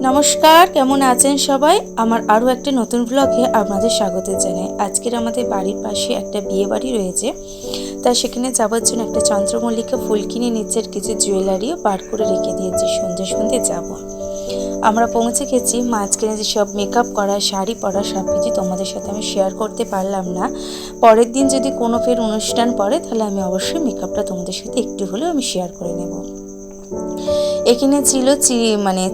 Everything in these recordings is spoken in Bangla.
নমস্কার, কেমন আছেন সবাই? আমার আরও একটা নতুন ব্লগে আপনাদের স্বাগত জানাই। আজকের আমাদের বাড়ির পাশে একটা বিয়ে বাড়ি রয়েছে, তাই সেখানে যাওয়ার জন্য একটা চন্দ্রমল্লিকা ফুল কিনে নিচের কিছু জুয়েলারিও বার করে রেখে দিয়েছি, সন্ধে সন্ধে যাব। আমরা পৌঁছে গেছি। মাঝখানে যে সব মেকআপ করা, শাড়ি পরা সব কিছু তোমাদের সাথে আমি শেয়ার করতে পারলাম না। পরের দিন যদি কোনো ফের অনুষ্ঠান পড়ে তাহলে আমি অবশ্যই মেকআপটা তোমাদের সাথে একটু হলেও আমি শেয়ার করে নেব। এখানে ছিল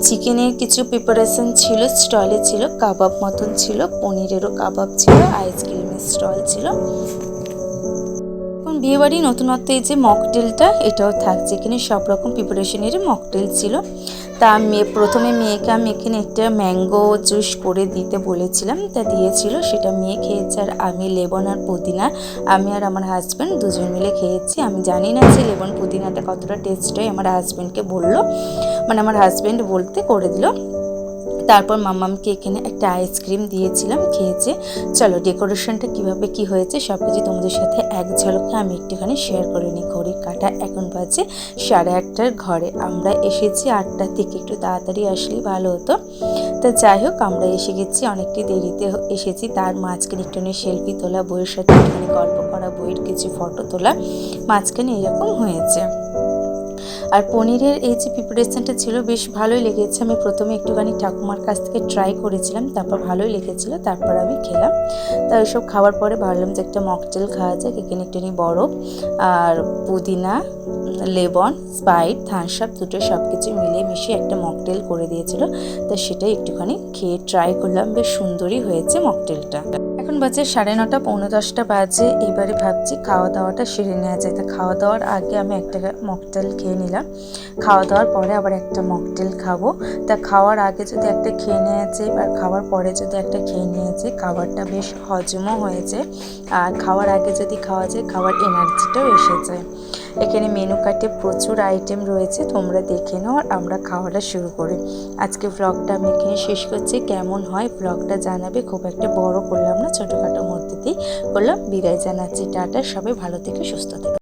চিকেনের কিছু প্রিপারেশন ছিল, স্টলে ছিল কাবাব মতন ছিল, পনিরেরও কাবাব ছিল, আইসক্রিমের স্টল ছিল। এখন বিয়েবাড়ি নতুনত্ব এই যে মকটেলটা এটাও থাকছে, এখানে সব রকম প্রিপারেশনেরই মকটেল ছিল। তা প্রথমে মেয়েকে আমি এখানে একটা ম্যাঙ্গো জুস করে দিতে বলেছিলাম, তা দিয়েছিল, সেটা মেয়ে খেয়েছে। আর আমি লেবন আর পুদিনা, আমি আর আমার হাজব্যান্ড দুজন মিলে খেয়েছি। আমি জানি না যে লেবন পুদিনাটা কতটা টেস্ট হয়, আমার হাজব্যান্ডকে বললো, আমার হাজব্যান্ড বলতে করে দিল। তারপর মাম্মামকে এখানে একটা আইসক্রিম দিয়েছিলাম, খেয়েছে। চলো ডেকোরেশনটা কিভাবে কি হয়েছে সব কিছু তোমাদের সাথে এক ঝলকে আমি একটুখানি শেয়ার করে নিই। ঘড়ির কাঁটা এখন বাজে 8:30 ঘরে আমরা এসেছি 8টার থেকে, একটু তাড়াতাড়ি আসলেই ভালো হতো। তা যাই হোক, আমরা এসে গেছি, অনেকটি দেরিতে এসেছি। তার মাঝখানে একটুখানি সেলফি তোলা, বইয়ের সাথে একটুখানি গল্প করা, বইয়ের কিছু ফটো তোলা, মাঝখানে এরকম হয়েছে। আর পনিরের এই যে প্রিপারেশনটা ছিল বেশ ভালোই লেগেছে। আমি প্রথমে একটুখানি ঠাকুমার কাছ থেকে ট্রাই করেছিলাম, তারপর ভালোই লেগেছিলো, তারপর আমি খেলাম। তা ওইসব খাওয়ার পরে ভাবলাম যে একটা মকটেল খাওয়া যাক। এখানে একটুখানি বরফ আর পুদিনা, লেবন, স্প্রাইট, থামস আপ দুটো সব কিছু মিলিয়ে মিশিয়ে একটা মকটেল করে দিয়েছিল। তা সেটাই একটুখানি খেয়ে ট্রাই করলাম, বেশ সুন্দরই হয়েছে মকটেলটা। এখন বাজে 9:30, 9:45 বাজে। এবারে ভাবছি খাওয়া দাওয়াটা সেরে নেওয়া যায়। তা খাওয়া দাওয়ার আগে আমি একটা মকটেল খেয়ে নিলাম, খাওয়া দাওয়ার পরে আবার একটা মকটেল খাবো। তা খাওয়ার আগে যদি একটা খেয়ে নেওয়া যায় আর খাওয়ার পরে যদি একটা খেয়ে নেওয়া যায়, খাবারটা বেশ হজমও হয়েছে। আর খাওয়ার আগে যদি খাওয়া যায়, খাওয়ার এনার্জিটাও এসে যায়। এখানে মেনু কার্ডে প্রচুর আইটেম রয়েছে, তোমরা দেখে নাও আর আমরা খাওয়াটা শুরু করি। আজকে ব্লগটা আমি এখানে শেষ করছি। কেমন হয় ব্লগটা জানাবে, খুব একটা বড় করলাম না, ছোটোখাটোর মধ্যে দিয়েই করলাম। বিদায় জানাচ্ছি, টাটা, সবাই ভালো থেকে সুস্থ থেকে।